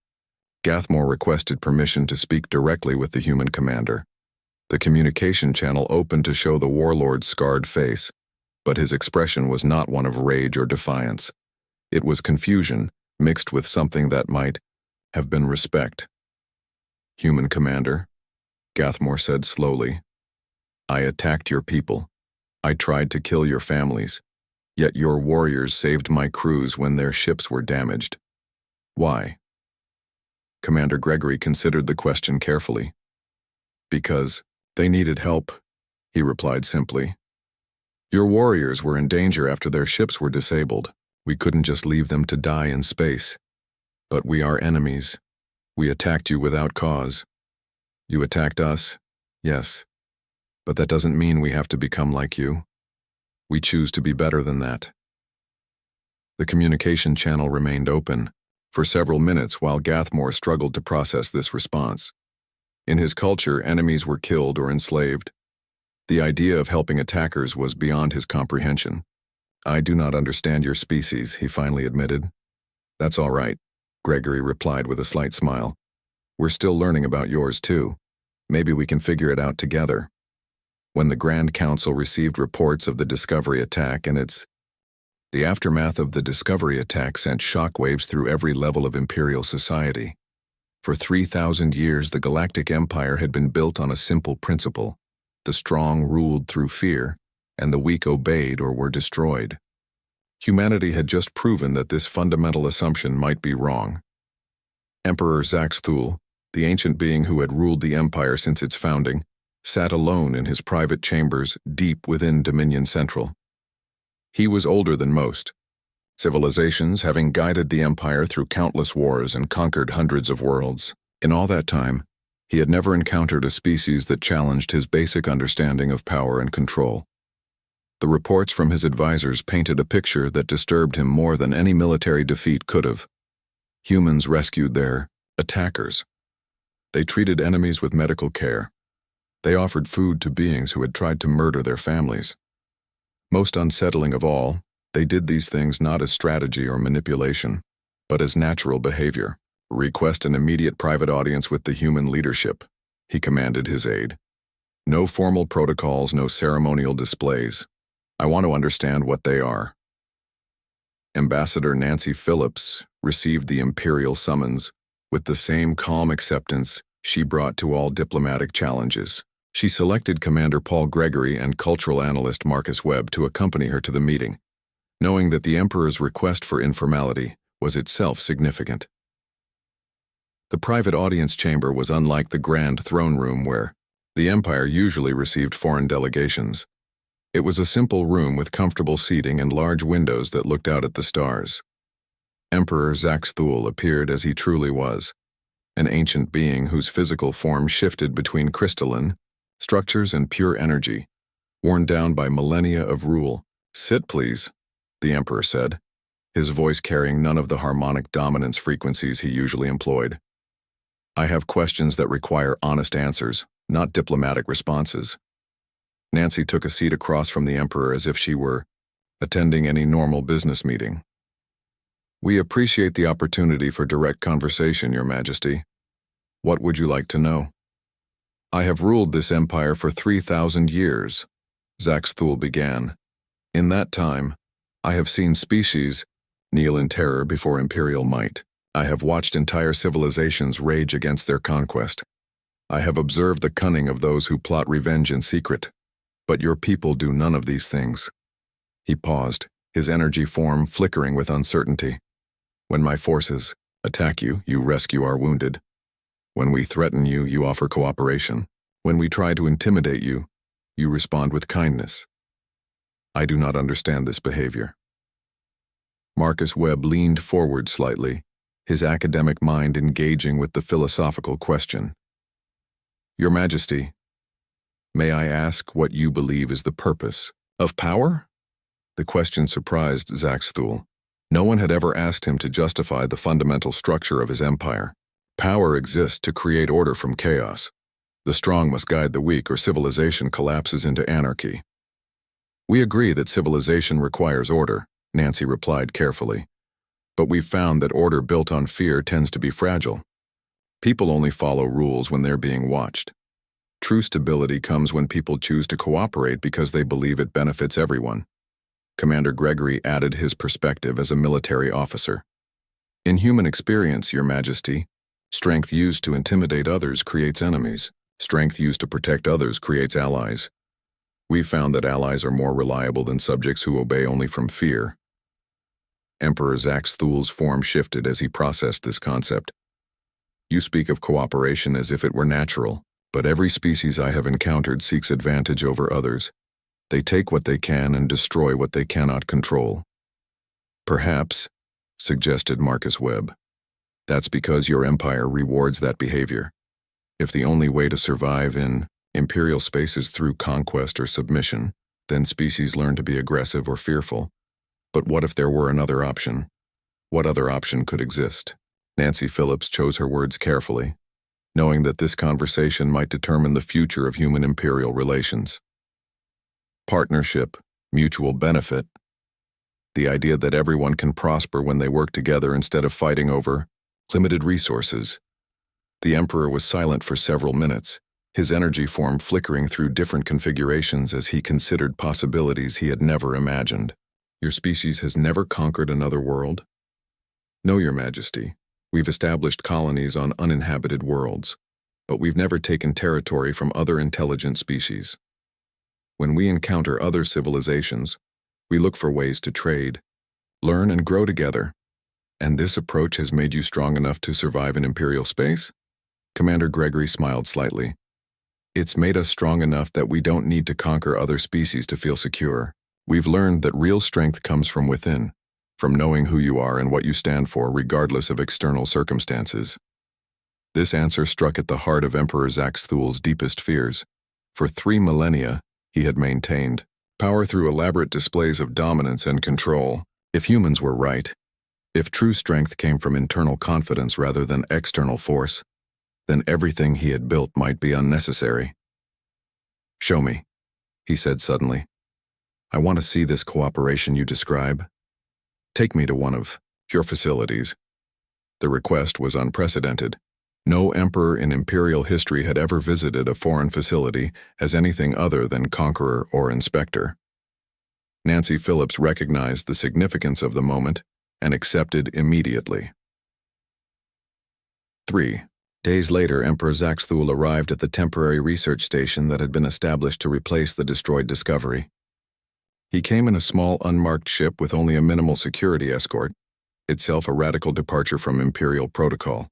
Gathmore requested permission to speak directly with the human commander. The communication channel opened to show the warlord's scarred face, but his expression was not one of rage or defiance. It was confusion, mixed with something that might have been respect. "Human commander," Gathmore said slowly, "I attacked your people. I tried to kill your families. Yet your warriors saved my crews when their ships were damaged. Why?" Commander Gregory considered the question carefully. "Because they needed help," he replied simply. "Your warriors were in danger after their ships were disabled. We couldn't just leave them to die in space. But we are enemies. We attacked you without cause. You attacked us, yes, but that doesn't mean we have to become like you. We choose to be better than that." The communication channel remained open for several minutes while Gathmore struggled to process this response. In his culture, enemies were killed or enslaved. The idea of helping attackers was beyond his comprehension. "I do not understand your species," he finally admitted. That's all right, Gregory replied with a slight smile. We're still learning about yours too. Maybe we can figure it out together. When the Grand Council received reports of the Discovery attack the aftermath of the Discovery attack sent shockwaves through every level of Imperial society. For 3,000 years, the Galactic Empire had been built on a simple principle. The strong ruled through fear, and the weak obeyed or were destroyed. Humanity had just proven that this fundamental assumption might be wrong. Emperor Zaxthul, the ancient being who had ruled the Empire since its founding, sat alone in his private chambers deep within Dominion Central. He was older than most, civilizations having guided the Empire through countless wars and conquered hundreds of worlds. In all that time, he had never encountered a species that challenged his basic understanding of power and control. The reports from his advisors painted a picture that disturbed him more than any military defeat could have. Humans rescued their attackers. They treated enemies with medical care. They offered food to beings who had tried to murder their families. Most unsettling of all, they did these things not as strategy or manipulation, but as natural behavior. Request an immediate private audience with the human leadership, he commanded his aide. No formal protocols, no ceremonial displays. I want to understand what they are. Ambassador Nancy Phillips received the imperial summons with the same calm acceptance she brought to all diplomatic challenges. She selected Commander Paul Gregory and cultural analyst Marcus Webb to accompany her to the meeting, knowing that the Emperor's request for informality was itself significant. The private audience chamber was unlike the grand throne room where the Empire usually received foreign delegations. It was a simple room with comfortable seating and large windows that looked out at the stars. Emperor Zaxthul appeared as he truly was, an ancient being whose physical form shifted between crystalline structures and pure energy, worn down by millennia of rule. Sit, please, the Emperor said, his voice carrying none of the harmonic dominance frequencies he usually employed. I have questions that require honest answers, not diplomatic responses. Nancy took a seat across from the Emperor as if she were attending any normal business meeting. We appreciate the opportunity for direct conversation, Your Majesty. What would you like to know? I have ruled this empire for 3,000 years, Zaxthul began. In that time, I have seen species kneel in terror before imperial might. I have watched entire civilizations rage against their conquest. I have observed the cunning of those who plot revenge in secret. But your people do none of these things. He paused, his energy form flickering with uncertainty. When my forces attack you, you rescue our wounded. When we threaten you, you offer cooperation. When we try to intimidate you, you respond with kindness. I do not understand this behavior. Marcus Webb leaned forward slightly, his academic mind engaging with the philosophical question. Your Majesty, may I ask what you believe is the purpose of power? The question surprised Zaxthul. No one had ever asked him to justify the fundamental structure of his empire. Power exists to create order from chaos. The strong must guide the weak, or civilization collapses into anarchy. We agree that civilization requires order, Nancy replied carefully. But we've found that order built on fear tends to be fragile. People only follow rules when they're being watched. True stability comes when people choose to cooperate because they believe it benefits everyone. Commander Gregory added his perspective as a military officer. In human experience, Your Majesty, strength used to intimidate others creates enemies. Strength used to protect others creates allies. We've found that allies are more reliable than subjects who obey only from fear. Emperor Zaxthul's form shifted as he processed this concept. You speak of cooperation as if it were natural. But every species I have encountered seeks advantage over others. They take what they can and destroy what they cannot control. Perhaps, suggested Marcus Webb, that's because your empire rewards that behavior. If the only way to survive in imperial space is through conquest or submission, then species learn to be aggressive or fearful. But what if there were another option? What other option could exist? Nancy Phillips chose her words carefully, knowing that this conversation might determine the future of human-imperial relations. Partnership, mutual benefit. The idea that everyone can prosper when they work together instead of fighting over limited resources. The Emperor was silent for several minutes, his energy form flickering through different configurations as he considered possibilities he had never imagined. Your species has never conquered another world? No, Your Majesty. We've established colonies on uninhabited worlds, but we've never taken territory from other intelligent species. When we encounter other civilizations, we look for ways to trade, learn and grow together. And this approach has made you strong enough to survive in Imperial space? Commander Gregory smiled slightly. It's made us strong enough that we don't need to conquer other species to feel secure. We've learned that real strength comes from within, from knowing who you are and what you stand for regardless of external circumstances. This answer struck at the heart of Emperor Zaxthul's deepest fears. For 3 millennia, he had maintained power through elaborate displays of dominance and control. If humans were right, if true strength came from internal confidence rather than external force, then everything he had built might be unnecessary. Show me, he said suddenly. I want to see this cooperation you describe. Take me to one of your facilities. The request was unprecedented. No emperor in imperial history had ever visited a foreign facility as anything other than conqueror or inspector. Nancy Phillips recognized the significance of the moment and accepted immediately. 3 days later, Emperor Zaxthul arrived at the temporary research station that had been established to replace the destroyed Discovery. He came in a small unmarked ship with only a minimal security escort, itself a radical departure from Imperial protocol.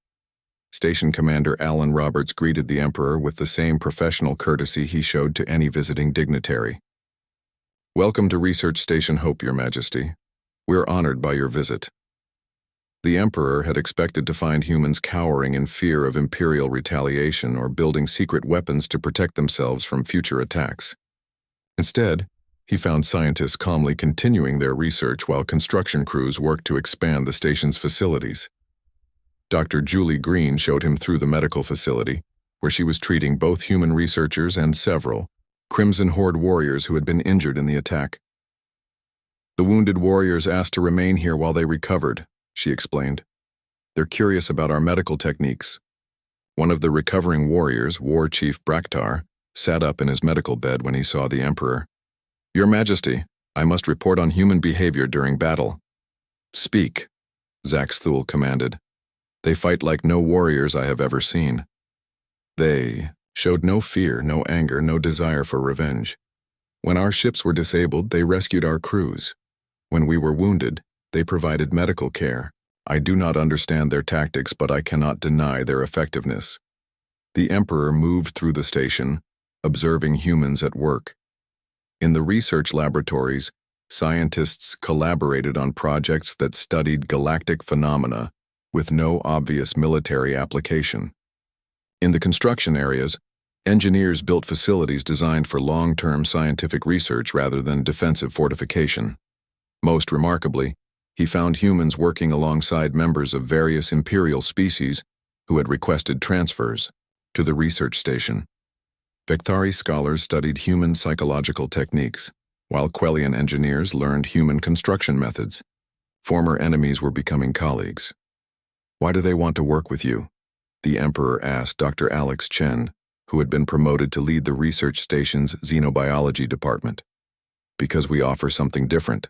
Station Commander Alan Roberts greeted the Emperor with the same professional courtesy he showed to any visiting dignitary. Welcome to Research Station Hope, Your Majesty. We're honored by your visit. The Emperor had expected to find humans cowering in fear of Imperial retaliation or building secret weapons to protect themselves from future attacks. Instead, he found scientists calmly continuing their research while construction crews worked to expand the station's facilities. Dr. Julie Green showed him through the medical facility, where she was treating both human researchers and several Crimson Horde warriors who had been injured in the attack. The wounded warriors asked to remain here while they recovered, she explained. They're curious about our medical techniques. One of the recovering warriors, War Chief Braktar, sat up in his medical bed when he saw the Emperor. Your Majesty, I must report on human behavior during battle. Speak, Zaxthul commanded. They fight like no warriors I have ever seen. They showed no fear, no anger, no desire for revenge. When our ships were disabled, they rescued our crews. When we were wounded, they provided medical care. I do not understand their tactics, but I cannot deny their effectiveness. The Emperor moved through the station, observing humans at work. In the research laboratories, scientists collaborated on projects that studied galactic phenomena with no obvious military application. In the construction areas, engineers built facilities designed for long-term scientific research rather than defensive fortification. Most remarkably, he found humans working alongside members of various imperial species who had requested transfers to the research station. Vectari scholars studied human psychological techniques, while Quellian engineers learned human construction methods. Former enemies were becoming colleagues. Why do they want to work with you? The Emperor asked Dr. Alex Chen, who had been promoted to lead the research station's xenobiology department. Because we offer something different,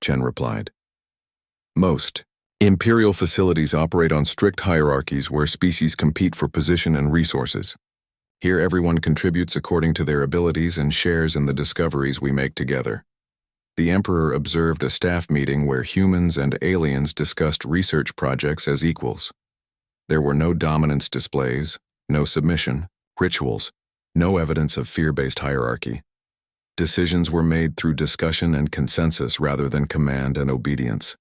Chen replied. Most imperial facilities operate on strict hierarchies where species compete for position and resources. Here everyone contributes according to their abilities and shares in the discoveries we make together. The Emperor observed a staff meeting where humans and aliens discussed research projects as equals. There were no dominance displays, no submission, rituals, no evidence of fear-based hierarchy. Decisions were made through discussion and consensus rather than command and obedience.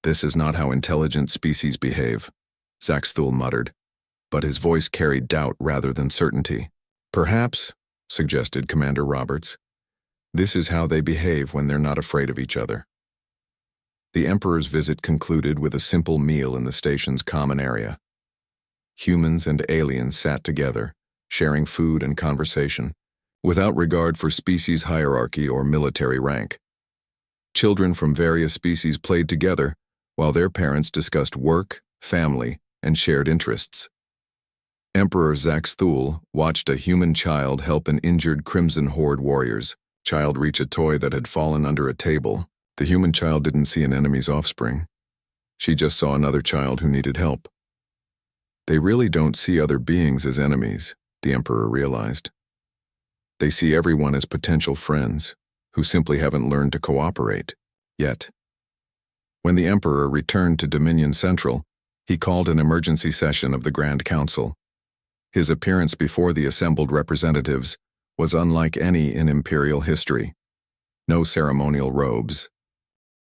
This is not how intelligent species behave, Zaxthul muttered, but his voice carried doubt rather than certainty. Perhaps, suggested Commander Roberts, this is how they behave when they're not afraid of each other. The Emperor's visit concluded with a simple meal in the station's common area. Humans and aliens sat together, sharing food and conversation, without regard for species hierarchy or military rank. Children from various species played together, while their parents discussed work, family, and shared interests. Emperor Zaxthul watched a human child help an injured Crimson Horde warriors. Child reach a toy that had fallen under a table. The human child didn't see an enemy's offspring. She just saw another child who needed help. They really don't see other beings as enemies, the Emperor realized. They see everyone as potential friends, who simply haven't learned to cooperate, yet. When the Emperor returned to Dominion Central, he called an emergency session of the Grand Council. His appearance before the assembled representatives was unlike any in Imperial history. No ceremonial robes,